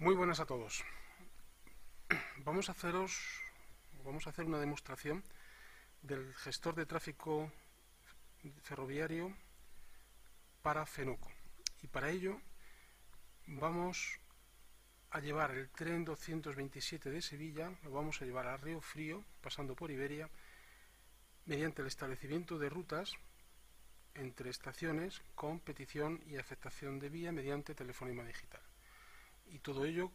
Muy buenas a todos. Vamos a hacer una demostración del gestor de tráfico ferroviario para Fenoco. Y para ello vamos a llevar el tren 227 de Sevilla, lo vamos a llevar a Río Frío, pasando por Iberia, mediante el establecimiento de rutas entre estaciones con petición y aceptación de vía mediante telefonema digital. Y todo ello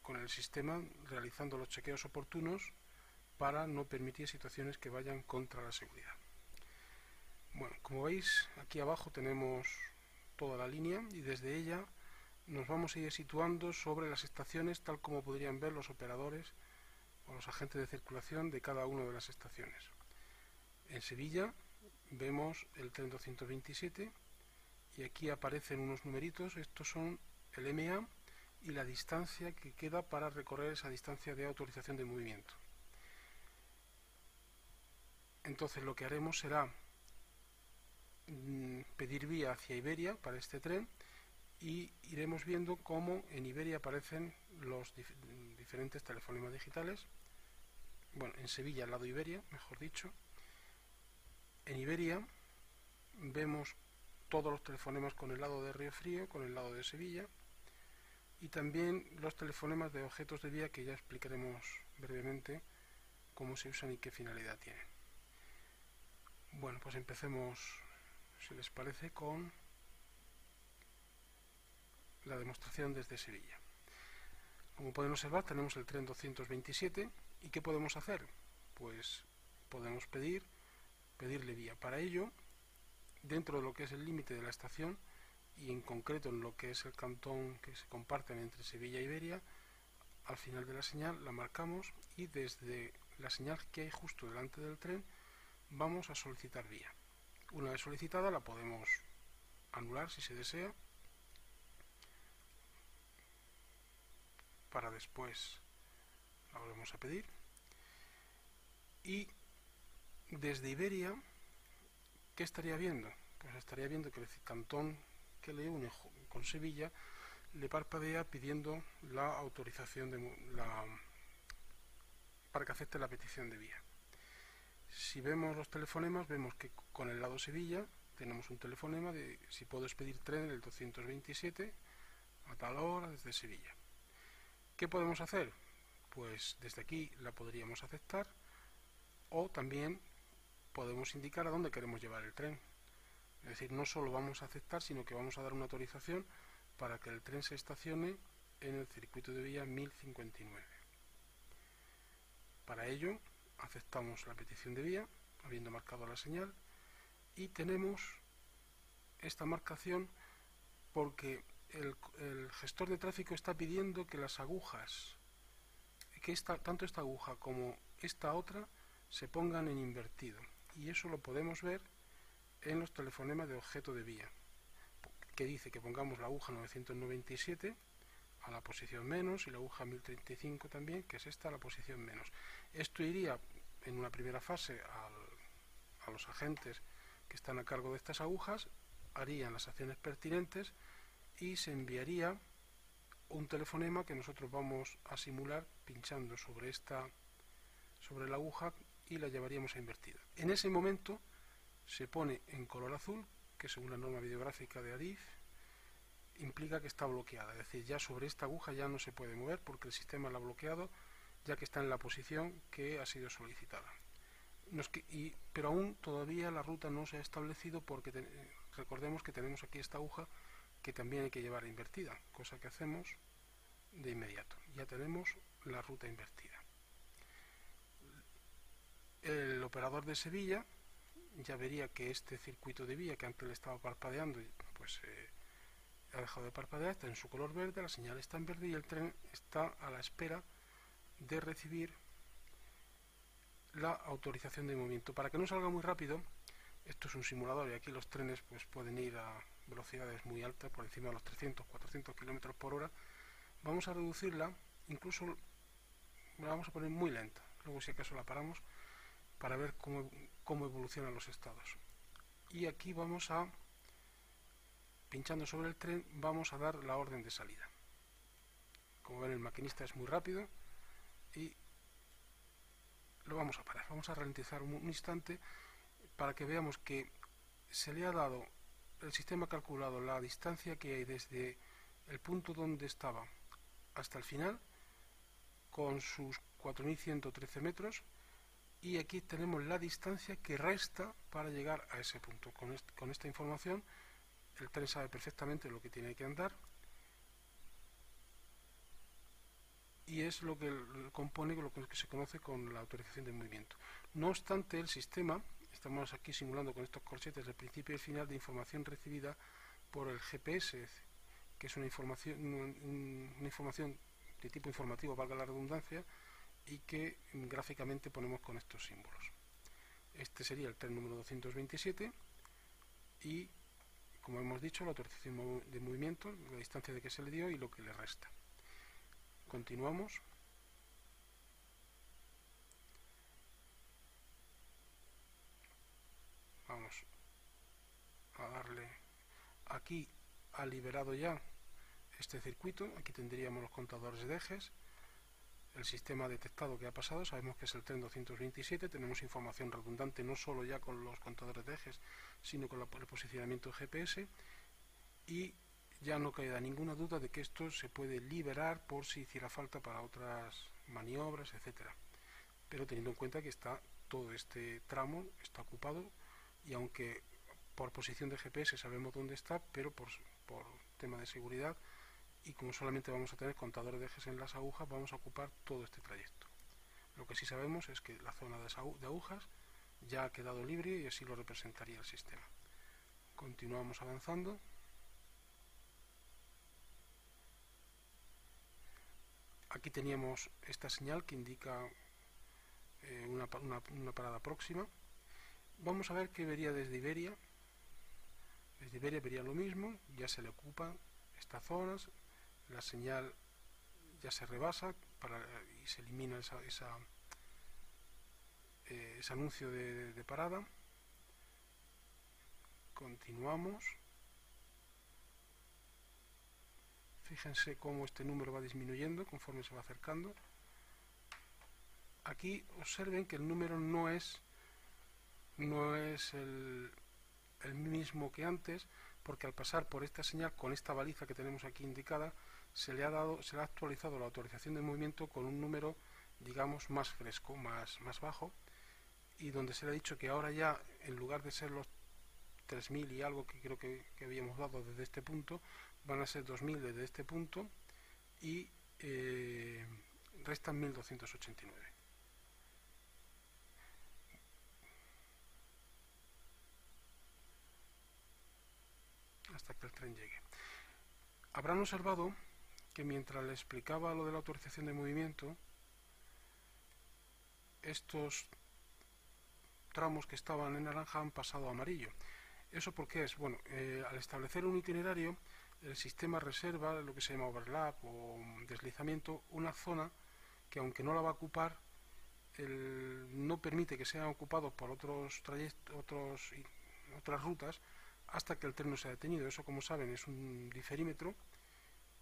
con el sistema realizando los chequeos oportunos para no permitir situaciones que vayan contra la seguridad. Bueno, como veis, aquí abajo tenemos toda la línea y desde ella nos vamos a ir situando sobre las estaciones tal como podrían ver los operadores o los agentes de circulación de cada una de las estaciones. En Sevilla vemos el tren 227 y aquí aparecen unos numeritos. Estos son el MA y la distancia que queda para recorrer esa distancia de autorización de movimiento. Entonces lo que haremos será pedir vía hacia Iberia para este tren y iremos viendo cómo en Iberia aparecen los diferentes telefonemas digitales. Bueno, en Sevilla al lado de Iberia, mejor dicho. En Iberia vemos todos los telefonemas con el lado de Río Frío, con el lado de Sevilla, y también los telefonemas de objetos de vía que ya explicaremos brevemente cómo se usan y qué finalidad tienen. Bueno, pues empecemos, si les parece, con la demostración desde Sevilla. Como pueden observar, tenemos el tren 227 y ¿qué podemos hacer? Pues podemos pedirle vía. Para ello, dentro de lo que es el límite de la estación y en concreto en lo que es el cantón que se comparten entre Sevilla e Iberia, al final de la señal la marcamos y desde la señal que hay justo delante del tren vamos a solicitar vía. Una vez solicitada la podemos anular si se desea para después la volvemos a pedir. Y desde Iberia, ¿qué estaría viendo? Pues estaría viendo que el cantón que le une con Sevilla le parpadea pidiendo la autorización para que acepte la petición de vía. Si vemos los telefonemas, vemos que con el lado Sevilla tenemos un telefonema de si puedo expedir tren del 227 a tal hora desde Sevilla. ¿Qué podemos hacer? Pues desde aquí la podríamos aceptar o también podemos indicar a dónde queremos llevar el tren. Es decir, no solo vamos a aceptar, sino que vamos a dar una autorización para que el tren se estacione en el circuito de vía 1059. Para ello, aceptamos la petición de vía, habiendo marcado la señal, y tenemos esta marcación porque el gestor de tráfico está pidiendo que las agujas, tanto esta aguja como esta otra, se pongan en invertido. Y eso lo podemos ver en los telefonemas de objeto de vía, que dice que pongamos la aguja 997 a la posición menos y la aguja 1035 también, que es esta, a la posición menos. Esto iría en una primera fase a los agentes que están a cargo de estas agujas, harían las acciones pertinentes y se enviaría un telefonema que nosotros vamos a simular pinchando sobre la aguja y la llevaríamos a invertida. En ese momento se pone en color azul, que según la norma videográfica de ADIF implica que está bloqueada, es decir, ya sobre esta aguja ya no se puede mover porque el sistema la ha bloqueado ya que está en la posición que ha sido solicitada. Pero aún todavía la ruta no se ha establecido porque recordemos que tenemos aquí esta aguja que también hay que llevar invertida, cosa que hacemos de inmediato. Ya tenemos la ruta invertida. El operador de Sevilla ya vería que este circuito de vía que antes le estaba parpadeando, pues ha dejado de parpadear, está en su color verde, la señal está en verde y el tren está a la espera de recibir la autorización de movimiento. Para que no salga muy rápido, esto es un simulador y aquí los trenes pues pueden ir a velocidades muy altas, por encima de los 300-400 km por hora. Vamos a reducirla, incluso la vamos a poner muy lenta, luego si acaso la paramos para ver cómo evolucionan los estados. Y aquí vamos a, pinchando sobre el tren, vamos a dar la orden de salida. Como ven, el maquinista es muy rápido y lo vamos a parar. Vamos a ralentizar un instante para que veamos que se le ha dado, el sistema ha calculado la distancia que hay desde el punto donde estaba hasta el final con sus 4113 metros, y aquí tenemos la distancia que resta para llegar a ese punto. Con esta información el tren sabe perfectamente lo que tiene que andar y es lo que compone lo que se conoce con la autorización de movimiento. No obstante, el sistema, estamos aquí simulando con estos corchetes el principio y el final de información recibida por el GPS, que es una información de tipo informativo, valga la redundancia, y que gráficamente ponemos con estos símbolos. Este sería el tren número 227 y, como hemos dicho, la autorización de movimiento, la distancia de que se le dio y lo que le resta. Continuamos. Vamos a darle, aquí ha liberado ya este circuito, aquí tendríamos los contadores de ejes. El sistema ha detectado que ha pasado, sabemos que es el tren 227, tenemos información redundante no solo ya con los contadores de ejes, sino con el posicionamiento GPS, y ya no queda ninguna duda de que esto se puede liberar por si hiciera falta para otras maniobras, etcétera. Pero teniendo en cuenta que está todo este tramo está ocupado, y aunque por posición de GPS sabemos dónde está, pero por tema de seguridad, y como solamente vamos a tener contadores de ejes en las agujas, vamos a ocupar todo este trayecto. Lo que sí sabemos es que la zona de agujas ya ha quedado libre y así lo representaría el sistema. Continuamos avanzando. Aquí teníamos esta señal que indica una parada próxima. Vamos a ver qué vería desde Iberia. Desde Iberia vería lo mismo, ya se le ocupan estas zonas, la señal ya se rebasa y se elimina ese anuncio de parada. Continuamos. Fíjense cómo este número va disminuyendo conforme se va acercando. Aquí observen que el número no es el mismo que antes, porque al pasar por esta señal con esta baliza que tenemos aquí indicada, se le ha actualizado la autorización de movimiento con un número, digamos, más fresco, más bajo, y donde se le ha dicho que ahora ya, en lugar de ser los 3000 y algo que creo que habíamos dado desde este punto, van a ser 2000 desde este punto, y restan 1289. Hasta que el tren llegue. Habrán observado que mientras le explicaba lo de la autorización de movimiento, estos tramos que estaban en naranja han pasado a amarillo. ¿Eso por qué es? Bueno, al establecer un itinerario, el sistema reserva lo que se llama overlap o deslizamiento, una zona que, aunque no la va a ocupar, no permite que sean ocupados por otras rutas hasta que el tren no se ha detenido. Eso, como saben, es un diferímetro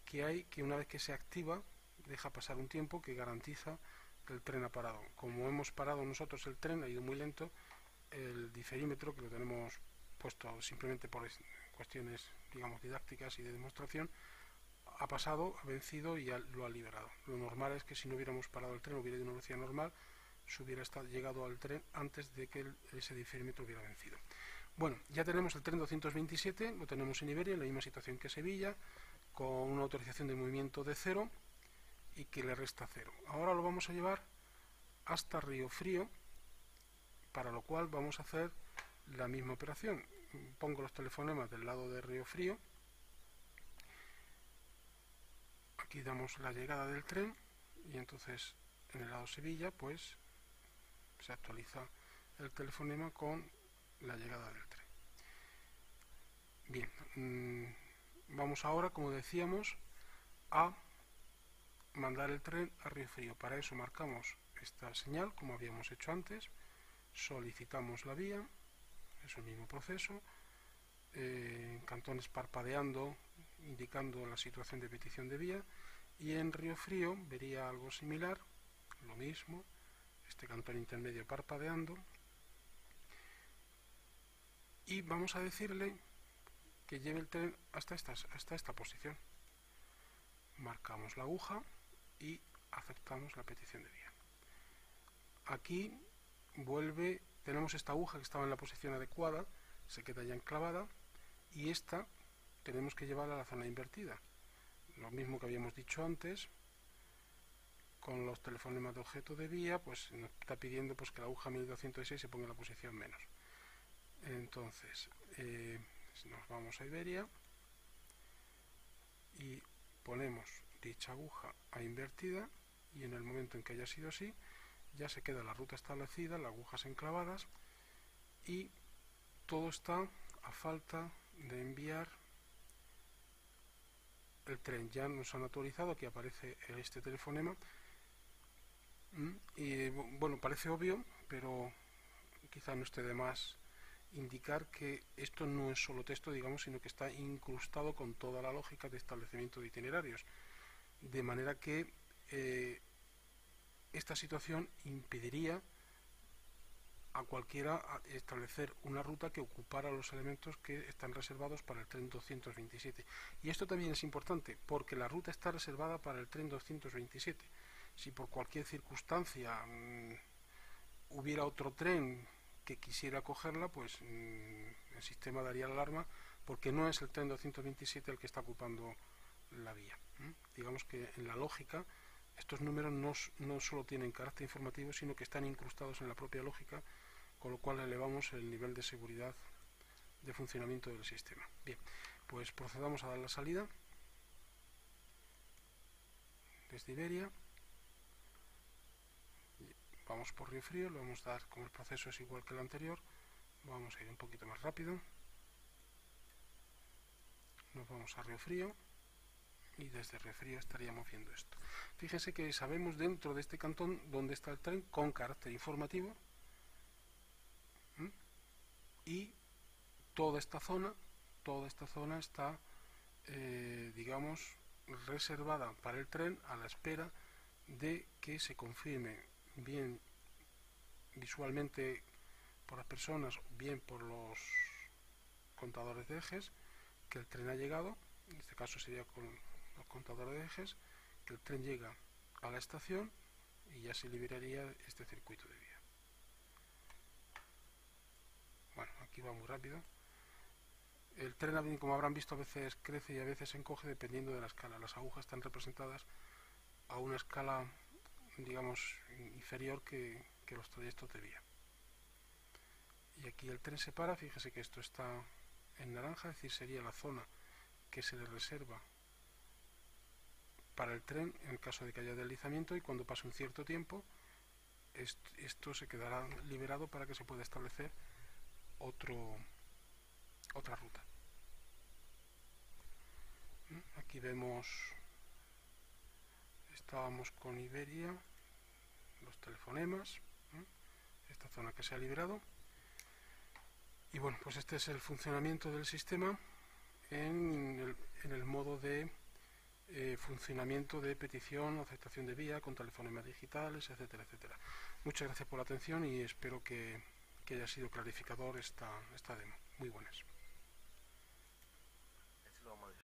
que una vez que se activa deja pasar un tiempo que garantiza que el tren ha parado. Como hemos parado nosotros el tren, ha ido muy lento, el diferímetro, que lo tenemos puesto simplemente por cuestiones, digamos, didácticas y de demostración, ha pasado, ha vencido y ya lo ha liberado. Lo normal es que si no hubiéramos parado el tren, hubiera ido a una velocidad normal, se hubiera llegado al tren antes de que ese diferímetro hubiera vencido. Bueno, ya tenemos el tren 227, lo tenemos en Iberia, en la misma situación que Sevilla, con una autorización de movimiento de 0 y que le resta 0. Ahora lo vamos a llevar hasta Río Frío, para lo cual vamos a hacer la misma operación. Pongo los telefonemas del lado de Río Frío. Aquí damos la llegada del tren y entonces en el lado Sevilla pues se actualiza el telefonema con la llegada del tren. Bien, vamos ahora, como decíamos, a mandar el tren a Río Frío. Para eso marcamos esta señal, como habíamos hecho antes, solicitamos la vía, es el mismo proceso, cantones parpadeando, indicando la situación de petición de vía, Y en Río Frío vería algo similar, lo mismo, este cantón intermedio parpadeando, y vamos a decirle que lleve el tren hasta esta posición. Marcamos la aguja y aceptamos la petición de vía. Aquí tenemos esta aguja que estaba en la posición adecuada, se queda ya enclavada, y esta tenemos que llevarla a la zona invertida. Lo mismo que habíamos dicho antes, con los telefonemas de objeto de vía, pues nos está pidiendo pues que la aguja 1206 se ponga en la posición menos. Entonces, nos vamos a Iberia y ponemos dicha aguja a invertida, y en el momento en que haya sido así, ya se queda la ruta establecida, las agujas enclavadas, y todo está a falta de enviar el tren. Ya nos han actualizado, aquí aparece este telefonema, y bueno, parece obvio, pero quizá no esté de más indicar que esto no es solo texto, digamos, sino que está incrustado con toda la lógica de establecimiento de itinerarios, de manera que esta situación impediría a cualquiera establecer una ruta que ocupara los elementos que están reservados para el tren 227. Y esto también es importante, porque la ruta está reservada para el tren 227. Si por cualquier circunstancia hubiera otro tren que quisiera cogerla, pues el sistema daría la alarma, porque no es el tren 227 el que está ocupando la vía. Digamos que en la lógica estos números no solo tienen carácter informativo, sino que están incrustados en la propia lógica, con lo cual elevamos el nivel de seguridad de funcionamiento del sistema. Bien, pues procedamos a dar la salida desde Iberia. Vamos por Río Frío, lo vamos a dar, como el proceso es igual que el anterior, vamos a ir un poquito más rápido. Nos vamos a Río Frío y desde Río Frío estaríamos viendo esto. Fíjense que sabemos dentro de este cantón dónde está el tren con carácter informativo, y toda esta zona está, digamos, reservada para el tren a la espera de que se confirme bien visualmente por las personas, bien por los contadores de ejes, que el tren ha llegado. En este caso sería con los contadores de ejes, que el tren llega a la estación y ya se liberaría este circuito de vía. Bueno, aquí va muy rápido. El tren, como habrán visto, a veces crece y a veces se encoge dependiendo de la escala. Las agujas están representadas a una escala, digamos, inferior que los trayectos de vía. Y aquí el tren se para, fíjese que esto está en naranja, es decir, sería la zona que se le reserva para el tren en el caso de que haya deslizamiento, y cuando pase un cierto tiempo esto se quedará liberado para que se pueda establecer otra ruta. Aquí vemos, estábamos con Iberia, los telefonemas, esta zona que se ha liberado, y bueno, pues este es el funcionamiento del sistema en el modo de funcionamiento de petición, aceptación de vía, con telefonemas digitales, etcétera, etcétera. Muchas gracias por la atención y espero que haya sido clarificador esta demo. Muy buenas.